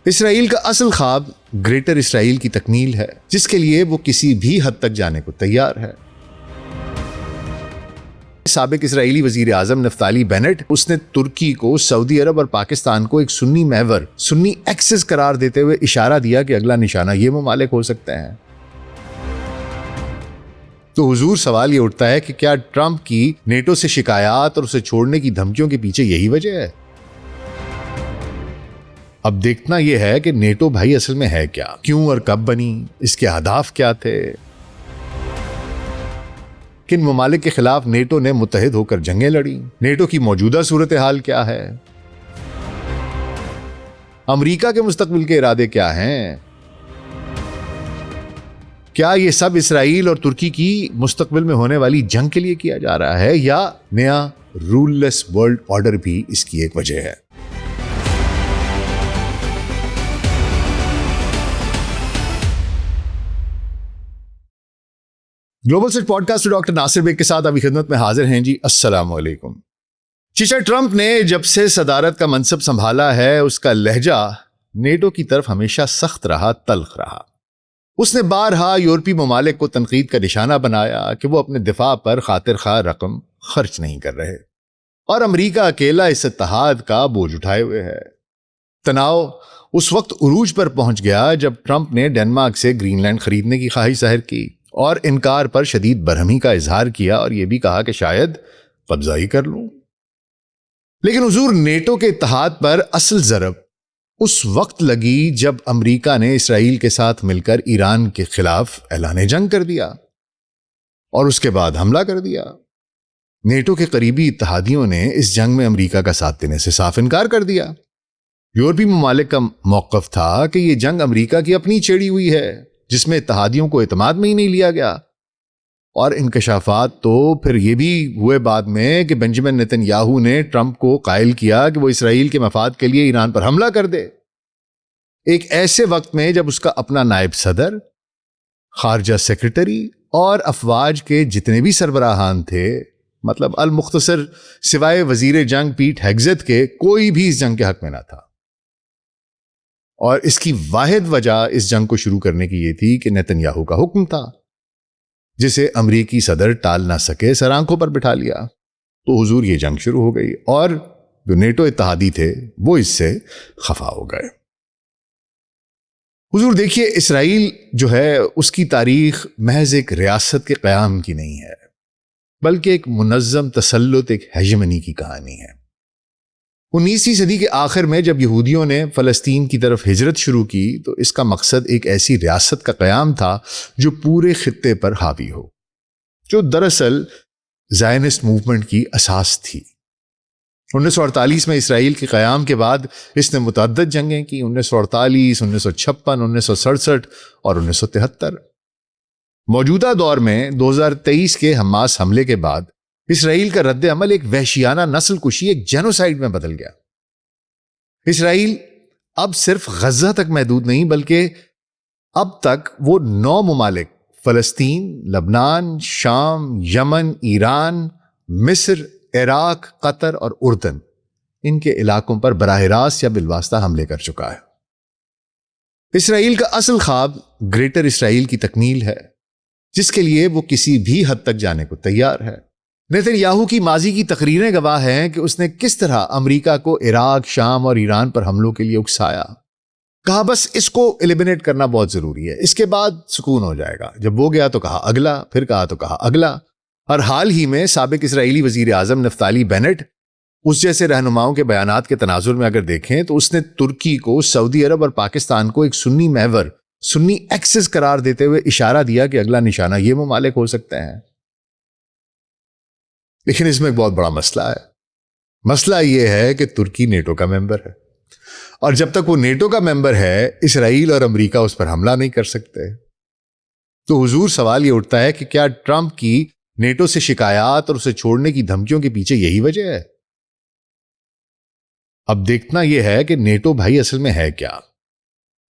اسرائیل کا اصل خواب گریٹر اسرائیل کی تکمیل ہے، جس کے لیے وہ کسی بھی حد تک جانے کو تیار ہے۔ سابق اسرائیلی وزیر اعظم نفتالی بینٹ، اس نے ترکی کو، سعودی عرب اور پاکستان کو ایک سنی محور، سنی ایکسس قرار دیتے ہوئے اشارہ دیا کہ اگلا نشانہ یہ ممالک ہو سکتے ہیں۔ تو حضور سوال یہ اٹھتا ہے کہ کیا ٹرمپ کی نیٹو سے شکایات اور اسے چھوڑنے کی دھمکیوں کے پیچھے یہی وجہ ہے؟ اب دیکھنا یہ ہے کہ نیٹو بھائی اصل میں ہے کیا، کیوں اور کب بنی، اس کے اہداف کیا تھے، کن ممالک کے خلاف نیٹو نے متحد ہو کر جنگیں لڑی، نیٹو کی موجودہ صورتحال کیا ہے، امریکہ کے مستقبل کے ارادے کیا ہیں، کیا یہ سب اسرائیل اور ترکی کی مستقبل میں ہونے والی جنگ کے لیے کیا جا رہا ہے، یا نیا رول لیس ورلڈ آرڈر بھی اس کی ایک وجہ ہے؟ Global set podcast doctor Nasir Baig کے ساتھ ابھی خدمت میں حاضر ہیں جی۔ السلام علیکم۔ چچا ٹرمپ نے جب سے صدارت کا منصب سنبھالا ہے، اس کا لہجہ نیٹو کی طرف ہمیشہ سخت رہا، تلخ رہا۔ اس نے بارہا یورپی ممالک کو تنقید کا نشانہ بنایا کہ وہ اپنے دفاع پر خاطر خواہ رقم خرچ نہیں کر رہے، اور امریکہ اکیلا اس اتحاد کا بوجھ اٹھائے ہوئے ہے۔ تناؤ اس وقت عروج پر پہنچ گیا جب ٹرمپ نے ڈنمارک سے گرین لینڈ خریدنے کی خواہش ظاہر کی اور انکار پر شدید برہمی کا اظہار کیا، اور یہ بھی کہا کہ شاید قبضہ ہی کر لوں۔ لیکن حضور، نیٹو کے اتحاد پر اصل ضرب اس وقت لگی جب امریکہ نے اسرائیل کے ساتھ مل کر ایران کے خلاف اعلان جنگ کر دیا اور اس کے بعد حملہ کر دیا۔ نیٹو کے قریبی اتحادیوں نے اس جنگ میں امریکہ کا ساتھ دینے سے صاف انکار کر دیا۔ یورپی ممالک کا موقف تھا کہ یہ جنگ امریکہ کی اپنی چھیڑی ہوئی ہے، جس میں اتحادیوں کو اعتماد میں ہی نہیں لیا گیا۔ اور انکشافات تو پھر یہ بھی ہوئے بعد میں کہ بنجمن نیتن یاہو نے ٹرمپ کو قائل کیا کہ وہ اسرائیل کے مفاد کے لیے ایران پر حملہ کر دے، ایک ایسے وقت میں جب اس کا اپنا نائب صدر، خارجہ سیکرٹری اور افواج کے جتنے بھی سربراہان تھے، مطلب المختصر سوائے وزیر جنگ پیٹ ہیگزت کے، کوئی بھی اس جنگ کے حق میں نہ تھا۔ اور اس کی واحد وجہ اس جنگ کو شروع کرنے کی یہ تھی کہ نیتن یاہو کا حکم تھا، جسے امریکی صدر ٹال نہ سکے، سر آنکھوں پر بٹھا لیا۔ تو حضور یہ جنگ شروع ہو گئی، اور جو نیٹو اتحادی تھے وہ اس سے خفا ہو گئے۔ حضور دیکھیے، اسرائیل جو ہے اس کی تاریخ محض ایک ریاست کے قیام کی نہیں ہے، بلکہ ایک منظم تسلط، ایک ہیجمنی کی کہانی ہے۔ 19ویں صدی کے آخر میں جب یہودیوں نے فلسطین کی طرف ہجرت شروع کی، تو اس کا مقصد ایک ایسی ریاست کا قیام تھا جو پورے خطے پر حاوی ہو، جو دراصل زائنسٹ موومنٹ کی اساس تھی۔ 1948 میں اسرائیل کے قیام کے بعد اس نے متعدد جنگیں کی، 1948، 1956، 1967 اور 1973۔ موجودہ دور میں 2023 کے حماس حملے کے بعد اسرائیل کا رد عمل ایک وحشیانہ نسل کشی، ایک جینوسائیڈ میں بدل گیا۔ اسرائیل اب صرف غزہ تک محدود نہیں، بلکہ اب تک وہ 9 ممالک، فلسطین، لبنان، شام، یمن، ایران، مصر، عراق، قطر اور اردن، ان کے علاقوں پر براہ راست یا بالواسطہ حملے کر چکا ہے۔ اسرائیل کا اصل خواب گریٹر اسرائیل کی تکمیل ہے، جس کے لیے وہ کسی بھی حد تک جانے کو تیار ہے۔ نیتن یاہو کی ماضی کی تقریریں گواہ ہیں کہ اس نے کس طرح امریکہ کو عراق، شام اور ایران پر حملوں کے لیے اکسایا، کہا بس اس کو ایلیمینیٹ کرنا بہت ضروری ہے، اس کے بعد سکون ہو جائے گا۔ جب وہ گیا تو کہا اگلا، پھر کہا تو کہا اگلا۔ اور حال ہی میں سابق اسرائیلی وزیر اعظم نفتالی بینٹ، اس جیسے رہنماؤں کے بیانات کے تناظر میں اگر دیکھیں تو اس نے ترکی کو، سعودی عرب اور پاکستان کو ایک سنی محور، سنی ایکسس قرار دیتے ہوئے اشارہ دیا کہ اگلا نشانہ یہ ممالک ہو سکتے ہیں۔ لیکن اس میں ایک بہت بڑا مسئلہ ہے۔ مسئلہ یہ ہے کہ ترکی نیٹو کا ممبر ہے، اور جب تک وہ نیٹو کا ممبر ہے، اسرائیل اور امریکہ اس پر حملہ نہیں کر سکتے۔ تو حضور سوال یہ اٹھتا ہے کہ کیا ٹرمپ کی نیٹو سے شکایات اور اسے چھوڑنے کی دھمکیوں کے پیچھے یہی وجہ ہے؟ اب دیکھنا یہ ہے کہ نیٹو بھائی اصل میں ہے کیا،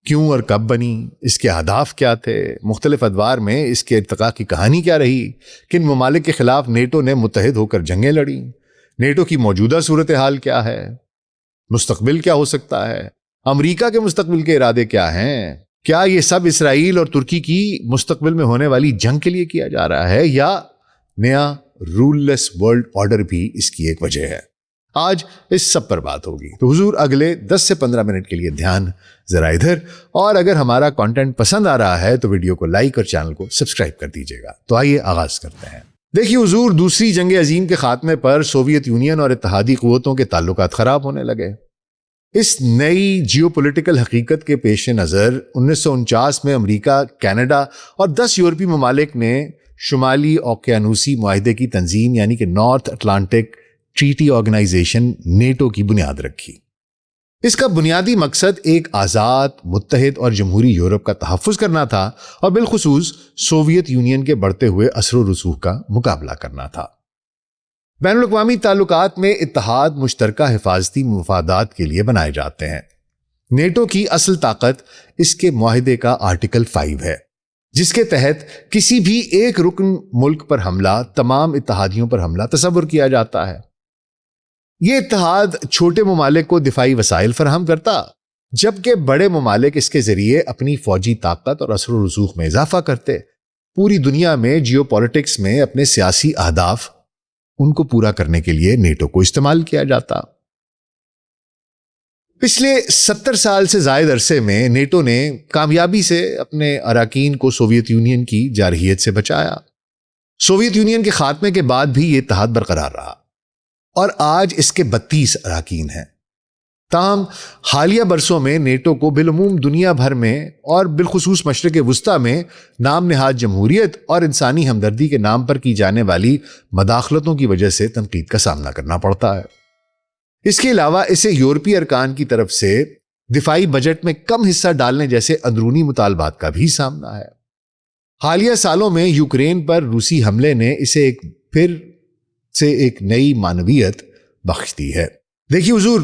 کیوں اور کب بنی، اس کے اہداف کیا تھے، مختلف ادوار میں اس کے ارتقاء کی کہانی کیا رہی، کن ممالک کے خلاف نیٹو نے متحد ہو کر جنگیں لڑیں، نیٹو کی موجودہ صورتحال کیا ہے، مستقبل کیا ہو سکتا ہے، امریکہ کے مستقبل کے ارادے کیا ہیں؟ کیا یہ سب اسرائیل اور ترکی کی مستقبل میں ہونے والی جنگ کے لیے کیا جا رہا ہے یا نیا رول لیس ورلڈ آرڈر بھی اس کی ایک وجہ ہے؟ آج اس سب پر بات ہوگی، تو حضور اگلے 10 سے 15 منٹ کے لیے دھیان ذرا ادھر، اور اگر ہمارا کانٹینٹ پسند آ رہا ہے تو ویڈیو کو لائک اور چینل کو سبسکرائب کر دیجیے گا۔ تو آئیے آغاز کرتے ہیں۔ دیکھیے حضور، دوسری جنگ عظیم کے خاتمے پر سوویت یونین اور اتحادی قوتوں کے تعلقات خراب ہونے لگے۔ اس نئی جیو پولیٹیکل حقیقت کے پیش نظر 1949 میں امریکہ، کینیڈا اور 10 یورپی ممالک نے شمالی اوقیانوسی معاہدے کی تنظیم یعنی کہ North Atlantic Treaty Organization NATO کی بنیاد رکھی۔ اس کا بنیادی مقصد ایک آزاد، متحد اور جمہوری یورپ کا تحفظ کرنا تھا اور بالخصوص سوویت یونین کے بڑھتے ہوئے اثر و رسوخ کا مقابلہ کرنا تھا۔ بین الاقوامی تعلقات میں اتحاد مشترکہ حفاظتی مفادات کے لیے بنائے جاتے ہیں۔ نیٹو کی اصل طاقت اس کے معاہدے کا آرٹیکل 5 ہے، جس کے تحت کسی بھی ایک رکن ملک پر حملہ تمام اتحادیوں پر حملہ تصور کیا جاتا ہے۔ یہ اتحاد چھوٹے ممالک کو دفاعی وسائل فراہم کرتا، جبکہ بڑے ممالک اس کے ذریعے اپنی فوجی طاقت اور اثر و رسوخ میں اضافہ کرتے۔ پوری دنیا میں جیو پولیٹکس میں اپنے سیاسی اہداف ان کو پورا کرنے کے لیے نیٹو کو استعمال کیا جاتا۔ پچھلے 70 سال سے زائد عرصے میں نیٹو نے کامیابی سے اپنے اراکین کو سوویت یونین کی جارحیت سے بچایا۔ سوویت یونین کے خاتمے کے بعد بھی یہ اتحاد برقرار رہا اور آج اس کے 32 اراکین ہیں۔ تاہم حالیہ برسوں میں نیٹو کو بالعموم دنیا بھر میں اور بالخصوص مشرق وسطیٰ میں نام نہاد جمہوریت اور انسانی ہمدردی کے نام پر کی جانے والی مداخلتوں کی وجہ سے تنقید کا سامنا کرنا پڑتا ہے۔ اس کے علاوہ اسے یورپی ارکان کی طرف سے دفاعی بجٹ میں کم حصہ ڈالنے جیسے اندرونی مطالبات کا بھی سامنا ہے۔ حالیہ سالوں میں یوکرین پر روسی حملے نے اسے پھر سے ایک نئی معنویت بخش دی ہے۔ دیکھیے حضور،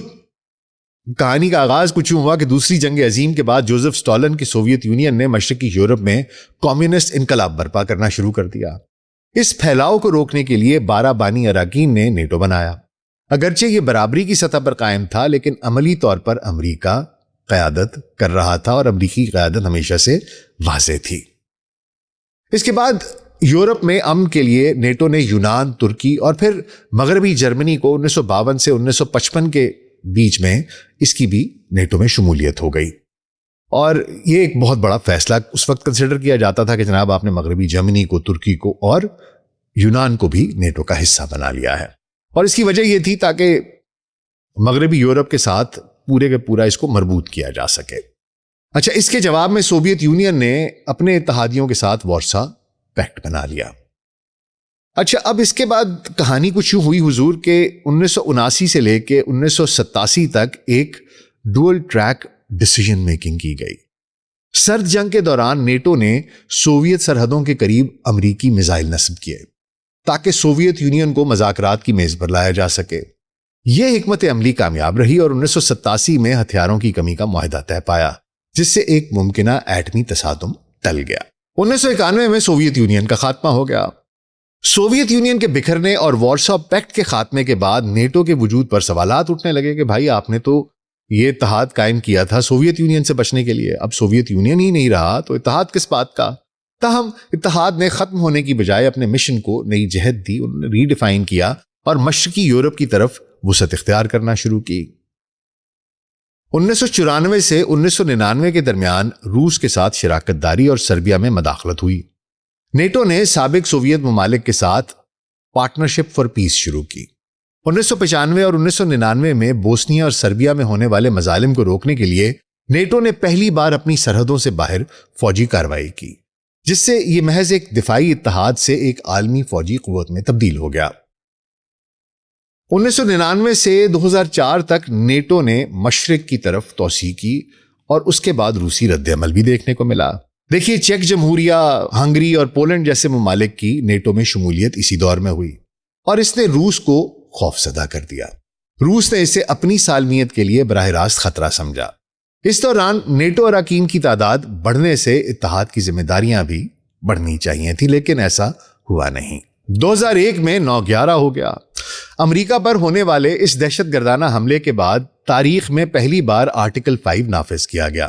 کہانی کا آغاز کچھ ہوا کہ دوسری جنگ عظیم کے بعد جوزف اسٹالن کی سوویت یونین نے مشرقی یورپ میں کمیونسٹ انقلاب برپا کرنا شروع کر دیا۔ اس پھیلاؤ کو روکنے کے لیے 12 بانی اراکین نے نیٹو بنایا۔ اگرچہ یہ برابری کی سطح پر قائم تھا، لیکن عملی طور پر امریکہ قیادت کر رہا تھا اور امریکی قیادت ہمیشہ سے واضح تھی۔ اس کے بعد یورپ میں امن کے لیے نیٹو نے یونان، ترکی اور پھر مغربی جرمنی کو 1952 سے 1955 کے بیچ میں اس کی بھی نیٹو میں شمولیت ہو گئی۔ اور یہ ایک بہت بڑا فیصلہ اس وقت کنسیڈر کیا جاتا تھا کہ جناب آپ نے مغربی جرمنی کو، ترکی کو اور یونان کو بھی نیٹو کا حصہ بنا لیا ہے۔ اور اس کی وجہ یہ تھی تاکہ مغربی یورپ کے ساتھ پورے کے پورا اس کو مربوط کیا جا سکے۔ اچھا، اس کے جواب میں سوویت یونین نے اپنے اتحادیوں کے ساتھ وارسا پیکٹ بنا لیا۔ اچھا، اب اس کے بعد کہانی کچھ یوں ہوئی حضور کہ 1979 سے لے کے 1987 تک ایک ڈوئل ٹریک ڈیسیژن میکنگ کی گئی۔ سرد جنگ کے دوران نیٹو نے سوویت سرحدوں کے قریب امریکی میزائل نصب کیے تاکہ سوویت یونین کو مذاکرات کی میز پر لایا جا سکے۔ یہ حکمت عملی کامیاب رہی اور 1987 میں ہتھیاروں کی کمی کا معاہدہ طے پایا، جس سے ایک ممکنہ ایٹمی تصادم ٹل گیا۔ 1991 میں سوویت یونین کا خاتمہ ہو گیا۔ سوویت یونین کے بکھرنے اور وارسا پیکٹ کے خاتمے کے بعد نیٹو کے وجود پر سوالات اٹھنے لگے کہ بھائی آپ نے تو یہ اتحاد قائم کیا تھا سوویت یونین سے بچنے کے لیے، اب سوویت یونین ہی نہیں رہا تو اتحاد کس بات کا؟ تاہم اتحاد نے ختم ہونے کی بجائے اپنے مشن کو نئی جہت دی، انہوں نے ری ڈیفائن کیا اور مشرقی یورپ کی طرف وسعت اختیار کرنا شروع کی۔ 1994 سے 1999 کے درمیان روس کے ساتھ شراکت داری اور سربیا میں مداخلت ہوئی۔ نیٹو نے سابق سوویت ممالک کے ساتھ پارٹنرشپ فار پیس شروع کی۔ 1995 اور 1999 میں بوسنیا اور سربیا میں ہونے والے مظالم کو روکنے کے لیے نیٹو نے پہلی بار اپنی سرحدوں سے باہر فوجی کارروائی کی، جس سے یہ محض ایک دفاعی اتحاد سے ایک عالمی فوجی قوت میں تبدیل ہو گیا۔ 1999 سے 2004 تک نیٹو نے مشرق کی طرف توسیع کی اور اس کے بعد روسی رد عمل بھی دیکھنے کو ملا۔ دیکھیے، چیک جمہوریہ، ہنگری اور پولینڈ جیسے ممالک کی نیٹو میں شمولیت اسی دور میں ہوئی اور اس نے روس کو خوف زدہ کر دیا۔ روس نے اسے اپنی سالمیت کے لیے براہ راست خطرہ سمجھا۔ اس دوران نیٹو اراکین کی تعداد بڑھنے سے اتحاد کی ذمہ داریاں بھی بڑھنی چاہیے تھی، لیکن ایسا ہوا نہیں۔ 2001 میں 9-11 ہو گیا۔ امریکہ پر ہونے والے اس دہشت گردانہ حملے کے بعد تاریخ میں پہلی بار آرٹیکل 5 نافذ کیا گیا۔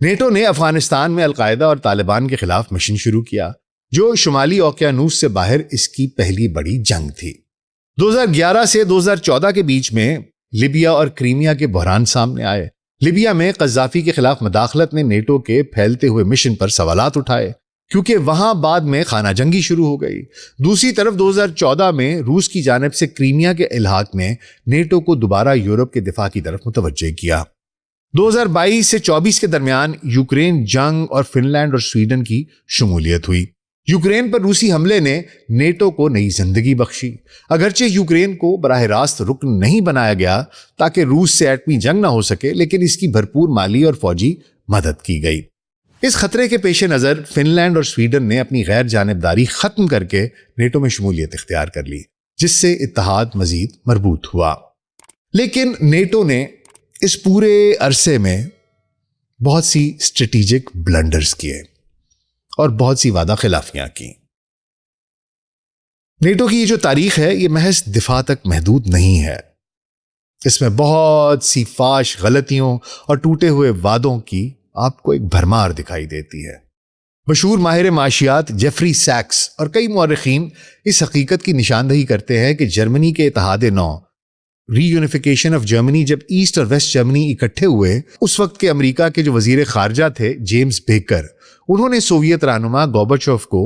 نیٹو نے افغانستان میں القاعدہ اور طالبان کے خلاف مشن شروع کیا، جو شمالی اوقیانوس سے باہر اس کی پہلی بڑی جنگ تھی۔ 2011 سے 2014 کے بیچ میں لیبیا اور کریمیا کے بحران سامنے آئے۔ لیبیا میں قذافی کے خلاف مداخلت نے نیٹو کے پھیلتے ہوئے مشن پر سوالات اٹھائے، کیونکہ وہاں بعد میں خانہ جنگی شروع ہو گئی۔ دوسری طرف 2014 میں روس کی جانب سے کریمیا کے الحاق نے نیٹو کو دوبارہ یورپ کے دفاع کی طرف متوجہ کیا۔ 2022 سے 24 کے درمیان یوکرین جنگ اور فن لینڈ اور سویڈن کی شمولیت ہوئی۔ یوکرین پر روسی حملے نے نیٹو کو نئی زندگی بخشی۔ اگرچہ یوکرین کو براہ راست رکن نہیں بنایا گیا تاکہ روس سے ایٹمی جنگ نہ ہو سکے، لیکن اس کی بھرپور مالی اور فوجی مدد کی گئی۔ اس خطرے کے پیش نظر فن لینڈ اور سویڈن نے اپنی غیر جانبداری ختم کر کے نیٹو میں شمولیت اختیار کر لی، جس سے اتحاد مزید مربوط ہوا۔ لیکن نیٹو نے اس پورے عرصے میں بہت سی اسٹریٹجک بلنڈرز کیے اور بہت سی وعدہ خلافیاں کی۔ نیٹو کی یہ جو تاریخ ہے یہ محض دفاع تک محدود نہیں ہے، اس میں بہت سی فاش غلطیوں اور ٹوٹے ہوئے وعدوں کی آپ کو ایک بھرمار دکھائی دیتی ہے۔ مشہور ماہر معاشیات جیفری سیکس اور کئی مورخین اس حقیقت کی نشاندہی کرتے ہیں کہ جرمنی کے اتحاد نو، ری یونیفیکیشن آف جرمنی، جب ایسٹ اور ویسٹ جرمنی اکٹھے ہوئے، اس وقت کے امریکہ کے جو وزیر خارجہ تھے جیمز بیکر، انہوں نے سوویت رہنما گورباچوف کو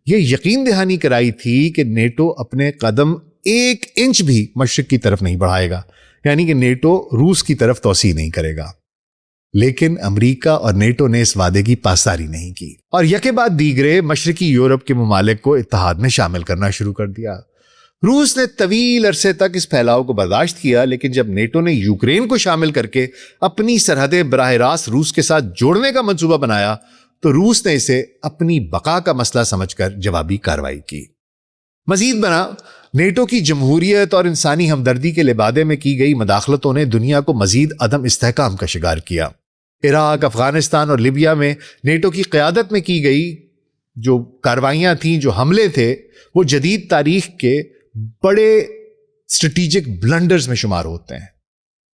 یہ یقین دہانی کرائی تھی کہ نیٹو اپنے قدم 1 انچ بھی مشرق کی طرف نہیں بڑھائے گا، یعنی کہ نیٹو روس کی طرف توسیع نہیں کرے گا۔ لیکن امریکہ اور نیٹو نے اس وعدے کی پاسداری نہیں کی اور یکے بعد دیگرے مشرقی یورپ کے ممالک کو اتحاد میں شامل کرنا شروع کر دیا۔ روس نے طویل عرصے تک اس پھیلاؤ کو برداشت کیا، لیکن جب نیٹو نے یوکرین کو شامل کر کے اپنی سرحدیں براہ راست روس کے ساتھ جوڑنے کا منصوبہ بنایا تو روس نے اسے اپنی بقا کا مسئلہ سمجھ کر جوابی کارروائی کی۔ مزید برآں نیٹو کی جمہوریت اور انسانی ہمدردی کے لبادے میں کی گئی مداخلتوں نے دنیا کو مزید عدم استحکام کا شکار کیا۔ عراق، افغانستان اور لیبیا میں نیٹو کی قیادت میں کی گئی جو کارروائیاں تھیں، جو حملے تھے، وہ جدید تاریخ کے بڑے اسٹریٹجک بلنڈرز میں شمار ہوتے ہیں۔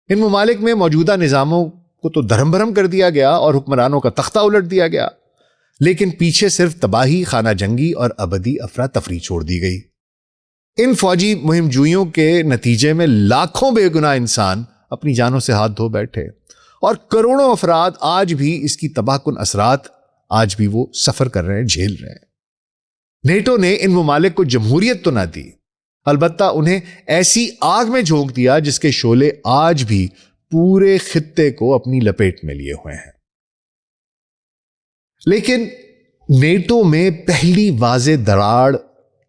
ان ممالک میں موجودہ نظاموں کو تو دھرم بھرم کر دیا گیا اور حکمرانوں کا تختہ الٹ دیا گیا، لیکن پیچھے صرف تباہی، خانہ جنگی اور ابدی افراتفری چھوڑ دی گئی۔ ان فوجی مہم جوئیوں کے نتیجے میں لاکھوں بے گناہ انسان اپنی جانوں سے ہاتھ دھو بیٹھے اور کروڑوں افراد آج بھی اس کی تباہ کن اثرات آج بھی وہ سفر کر رہے ہیں، جھیل رہے ہیں۔ نیٹو نے ان ممالک کو جمہوریت تو نہ دی، البتہ انہیں ایسی آگ میں جھونک دیا جس کے شعلے آج بھی پورے خطے کو اپنی لپیٹ میں لیے ہوئے ہیں۔ لیکن نیٹو میں پہلی واضح دراڑ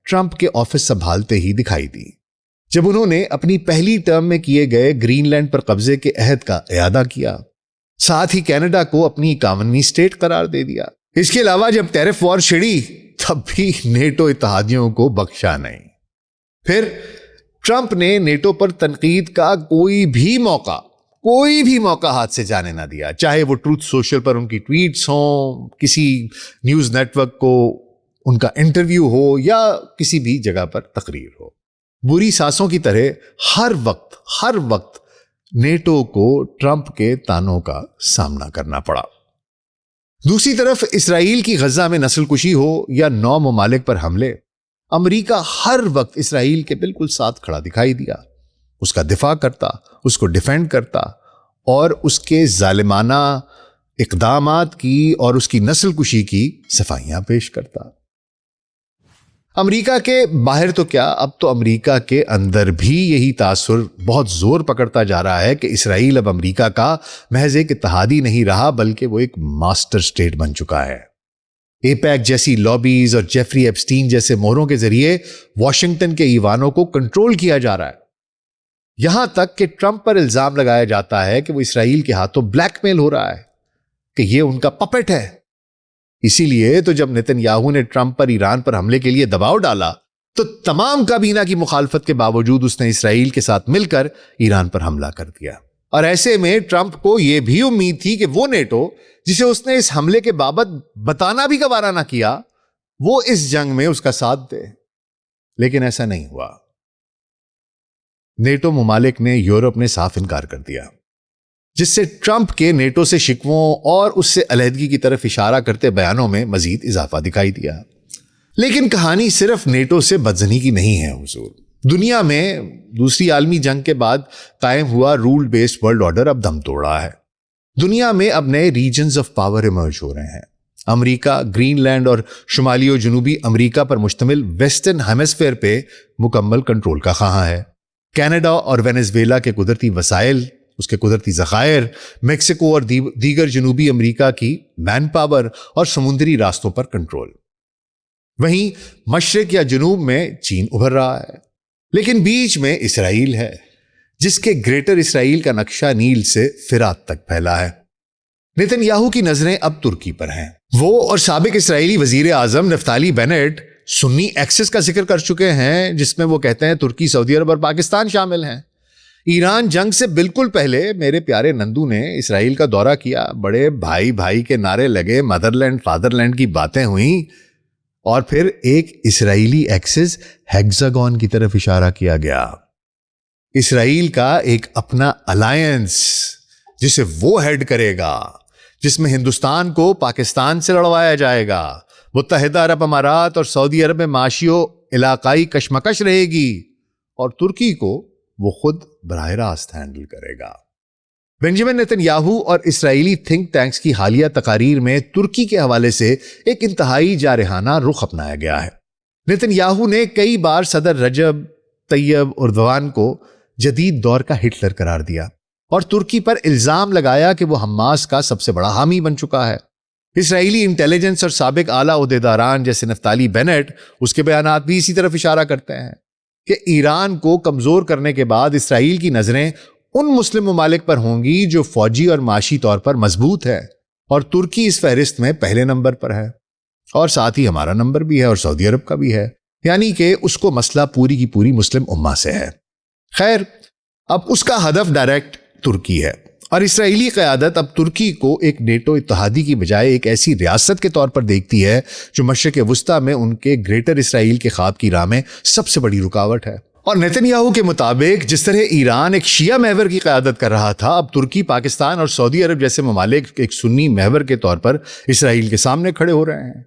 ٹرمپ کے آفس سنبھالتے ہی دکھائی دی، جب انہوں نے اپنی پہلی ٹرم میں کیے گئے گرین لینڈ پر قبضے کے عہد کا اعادہ کیا، ساتھ ہی کینیڈا کو اپنی 51ویں اسٹیٹ قرار دے دیا۔ اس کے علاوہ جب ٹیرف وار چھڑی تب بھی نیٹو اتحادیوں کو بخشا نہیں۔ پھر ٹرمپ نے نیٹو پر تنقید کا کوئی بھی موقع ہاتھ سے جانے نہ دیا، چاہے وہ ٹروتھ سوشل پر ان کی ٹویٹس ہوں، کسی نیوز نیٹ ورک کو ان کا انٹرویو ہو یا کسی بھی جگہ پر تقریر ہو۔ بری سانسوں کی طرح ہر وقت نیٹو کو ٹرمپ کے تانوں کا سامنا کرنا پڑا۔ دوسری طرف اسرائیل کی غزہ میں نسل کشی ہو یا 9 ممالک پر حملے، امریکہ ہر وقت اسرائیل کے بالکل ساتھ کھڑا دکھائی دیا، اس کا دفاع کرتا، اس کو ڈیفینڈ کرتا اور اس کے ظالمانہ اقدامات کی اور اس کی نسل کشی کی صفائیاں پیش کرتا۔ امریکہ کے باہر تو کیا، اب تو امریکہ کے اندر بھی یہی تاثر بہت زور پکڑتا جا رہا ہے کہ اسرائیل اب امریکہ کا محض ایک اتحادی نہیں رہا، بلکہ وہ ایک ماسٹر اسٹیٹ بن چکا ہے۔ ایپیک جیسی لابیز اور جیفری ایپسٹین جیسے مہروں کے ذریعے واشنگٹن کے ایوانوں کو کنٹرول کیا جا رہا ہے، یہاں تک کہ ٹرمپ پر الزام لگایا جاتا ہے کہ وہ اسرائیل کے ہاتھوں بلیک میل ہو رہا ہے، کہ یہ ان کا پپٹ ہے۔ اسی لیے تو جب نیتن یاہو نے ٹرمپ پر ایران پر حملے کے لیے دباؤ ڈالا تو تمام کابینہ کی مخالفت کے باوجود اس نے اسرائیل کے ساتھ مل کر ایران پر حملہ کر دیا۔ اور ایسے میں ٹرمپ کو یہ بھی امید تھی کہ وہ نیٹو جسے اس نے اس حملے کے بابت بتانا بھی گوارا نہ کیا، وہ اس جنگ میں اس کا ساتھ دے، لیکن ایسا نہیں ہوا۔ نیٹو ممالک نے یورپ نے صاف انکار کر دیا، جس سے ٹرمپ کے نیٹو سے شکووں اور اس سے علیحدگی کی طرف اشارہ کرتے بیانوں میں مزید اضافہ دکھائی دیا۔ لیکن کہانی صرف نیٹو سے بدظنی کی نہیں ہے حضور۔ دنیا میں دوسری عالمی جنگ کے بعد قائم ہوا رول بیسڈ ورلڈ آرڈر اب دم توڑ رہا ہے۔ دنیا میں اب نئے ریجنز آف پاور ایمرج ہو رہے ہیں۔ امریکہ گرین لینڈ اور شمالی و جنوبی امریکہ پر مشتمل ویسٹرن ہیمسفیئر پہ مکمل کنٹرول کا خواہاں ہے۔ کینیڈا اور وینزویلا کے قدرتی وسائل، اس کے قدرتی ذخائر، میکسیکو اور دیگر جنوبی امریکہ کی مین پاور اور سمندری راستوں پر کنٹرول۔ وہیں مشرق یا جنوب میں چین ابھر رہا ہے، لیکن بیچ میں اسرائیل ہے، جس کے گریٹر اسرائیل کا نقشہ نیل سے فرات تک پھیلا ہے۔ نیتن یاہو کی نظریں اب ترکی پر ہیں۔ وہ اور سابق اسرائیلی وزیر اعظم نفتالی بینٹ سنی ایکسس کا ذکر کر چکے ہیں، جس میں وہ کہتے ہیں ترکی، سعودی عرب اور پاکستان شامل ہیں۔ ایران جنگ سے بالکل پہلے میرے پیارے نندو نے اسرائیل کا دورہ کیا، بڑے بھائی بھائی کے نعرے لگے، مدر لینڈ فادر لینڈ کی باتیں ہوئیں، اور پھر ایک اسرائیلی ایکسس ہیگزاگون کی طرف اشارہ کیا گیا۔ اسرائیل کا ایک اپنا الائنس جسے وہ ہیڈ کرے گا، جس میں ہندوستان کو پاکستان سے لڑوایا جائے گا، متحدہ عرب امارات اور سعودی عرب میں معاشی و علاقائی کشمکش رہے گی، اور ترکی کو وہ خود براہ راست ہینڈل کرے گا۔ بنجامن نیتن یاہو اور اسرائیلی تھنک ٹینکس کی حالیہ تقاریر میں ترکی کے حوالے سے ایک انتہائی جارحانہ رخ اپنایا گیا ہے۔ نیتن یاہو نے کئی بار صدر رجب طیب اردوان کو جدید دور کا ہٹلر قرار دیا اور ترکی پر الزام لگایا کہ وہ حماس کا سب سے بڑا حامی بن چکا ہے۔ اسرائیلی انٹیلیجنس اور سابق اعلیٰ عہدیداران جیسے نفتالی بینٹ اس کے بیانات بھی اسی طرف اشارہ کرتے ہیں کہ ایران کو کمزور کرنے کے بعد اسرائیل کی نظریں ان مسلم ممالک پر ہوں گی جو فوجی اور معاشی طور پر مضبوط ہے، اور ترکی اس فہرست میں پہلے نمبر پر ہے، اور ساتھ ہی ہمارا نمبر بھی ہے اور سعودی عرب کا بھی ہے، یعنی کہ اس کو مسئلہ پوری کی پوری مسلم امہ سے ہے۔ خیر، اب اس کا ہدف ڈائریکٹ ترکی ہے، اور اسرائیلی قیادت اب ترکی کو ایک نیٹو اتحادی کی بجائے ایک ایسی ریاست کے طور پر دیکھتی ہے جو مشرق وسطیٰ میں ان کے گریٹر اسرائیل کے خواب کی راہ میں سب سے بڑی رکاوٹ ہے۔ اور نیتن یاہو کے مطابق جس طرح ایران ایک شیعہ محور کی قیادت کر رہا تھا، اب ترکی، پاکستان اور سعودی عرب جیسے ممالک ایک سنی محور کے طور پر اسرائیل کے سامنے کھڑے ہو رہے ہیں۔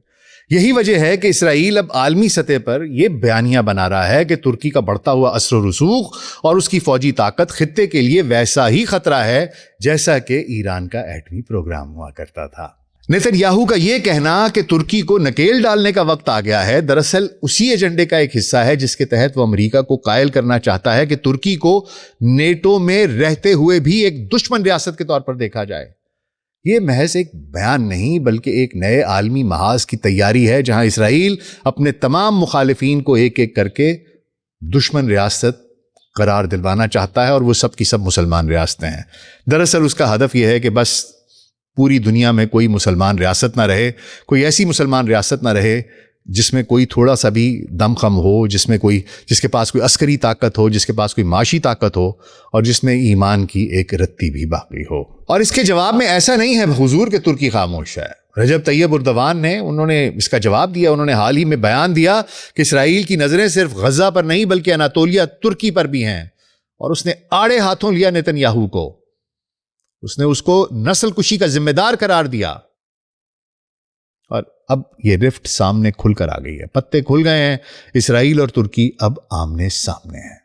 یہی وجہ ہے کہ اسرائیل اب عالمی سطح پر یہ بیانیہ بنا رہا ہے کہ ترکی کا بڑھتا ہوا اثر و رسوخ اور اس کی فوجی طاقت خطے کے لیے ویسا ہی خطرہ ہے جیسا کہ ایران کا ایٹمی پروگرام ہوا کرتا تھا۔ نیتن یاہو کا یہ کہنا کہ ترکی کو نکیل ڈالنے کا وقت آ گیا ہے، دراصل اسی ایجنڈے کا ایک حصہ ہے جس کے تحت وہ امریکہ کو قائل کرنا چاہتا ہے کہ ترکی کو نیٹو میں رہتے ہوئے بھی ایک دشمن ریاست کے طور پر دیکھا جائے۔ یہ محض ایک بیان نہیں بلکہ ایک نئے عالمی محاذ کی تیاری ہے جہاں اسرائیل اپنے تمام مخالفین کو ایک ایک کر کے دشمن ریاست قرار دلوانا چاہتا ہے، اور وہ سب کی سب مسلمان ریاستیں ہیں۔ دراصل اس کا ہدف یہ ہے کہ بس پوری دنیا میں کوئی مسلمان ریاست نہ رہے، کوئی ایسی مسلمان ریاست نہ رہے جس میں کوئی تھوڑا سا بھی دم خم ہو، جس کے پاس کوئی عسکری طاقت ہو، جس کے پاس کوئی معاشی طاقت ہو، اور جس میں ایمان کی ایک رتی بھی باقی ہو۔ اور اس کے جواب میں ایسا نہیں ہے حضور کہ ترکی خاموش ہے۔ رجب طیب اردوان نے اس کا جواب دیا، انہوں نے حال ہی میں بیان دیا کہ اسرائیل کی نظریں صرف غزہ پر نہیں بلکہ اناطولیہ ترکی پر بھی ہیں، اور اس نے آڑے ہاتھوں لیا نیتن یاہو کو، اس نے اس کو نسل کشی کا ذمہ دار قرار دیا، اور اب یہ رفٹ سامنے کھل کر آ گئی ہے، پتے کھل گئے ہیں، اسرائیل اور ترکی اب آمنے سامنے ہیں۔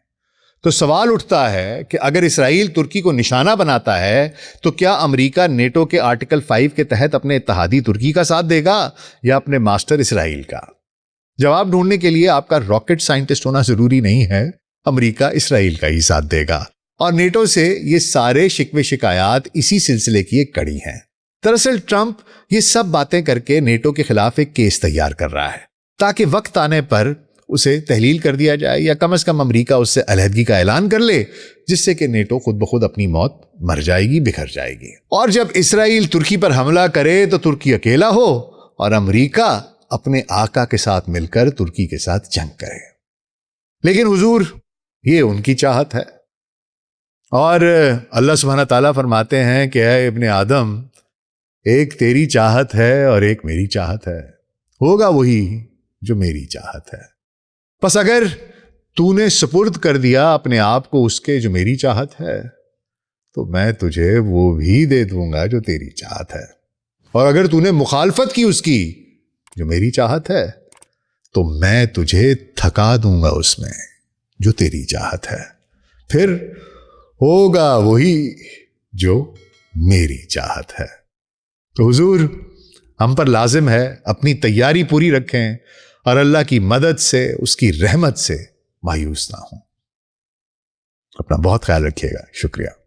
تو سوال اٹھتا ہے کہ اگر اسرائیل ترکی کو نشانہ بناتا ہے تو کیا امریکہ نیٹو کے آرٹیکل 5 کے تحت اپنے اتحادی ترکی کا ساتھ دے گا یا اپنے ماسٹر اسرائیل کا؟ جواب ڈھونڈنے کے لیے آپ کا راکٹ سائنٹسٹ ہونا ضروری نہیں ہے، امریکہ اسرائیل کا ہی ساتھ دے گا، اور نیٹو سے یہ سارے شکوے شکایات اسی سلسلے کی ایک کڑی ہیں۔ دراصل ٹرمپ یہ سب باتیں کر کے نیٹو کے خلاف ایک کیس تیار کر رہا ہے تاکہ وقت آنے پر اسے تحلیل کر دیا جائے، یا کم از کم امریکہ اس سے علیحدگی کا اعلان کر لے، جس سے کہ نیٹو خود بخود اپنی موت مر جائے گی، بکھر جائے گی۔ اور جب اسرائیل ترکی پر حملہ کرے تو ترکی اکیلا ہو اور امریکہ اپنے آقا کے ساتھ مل کر ترکی کے ساتھ جنگ کرے۔ لیکن حضور، یہ ان کی چاہت ہے، اور اللہ سبحانہ تعالیٰ فرماتے ہیں کہ اے ابن آدم، ایک تیری چاہت ہے اور ایک میری چاہت ہے، ہوگا وہی جو میری چاہت ہے۔ پس اگر تو نے سپرد کر دیا اپنے آپ کو اس کے جو میری چاہت ہے، تو میں تجھے وہ بھی دے دوں گا جو تیری چاہت ہے، اور اگر تو نے مخالفت کی اس کی جو میری چاہت ہے، تو میں تجھے تھکا دوں گا اس میں جو تیری چاہت ہے، پھر ہوگا وہی جو میری چاہت ہے۔ تو حضور ہم پر لازم ہے اپنی تیاری پوری رکھیں اور اللہ کی مدد سے، اس کی رحمت سے مایوس نہ ہوں۔ اپنا بہت خیال رکھیے گا۔ شکریہ۔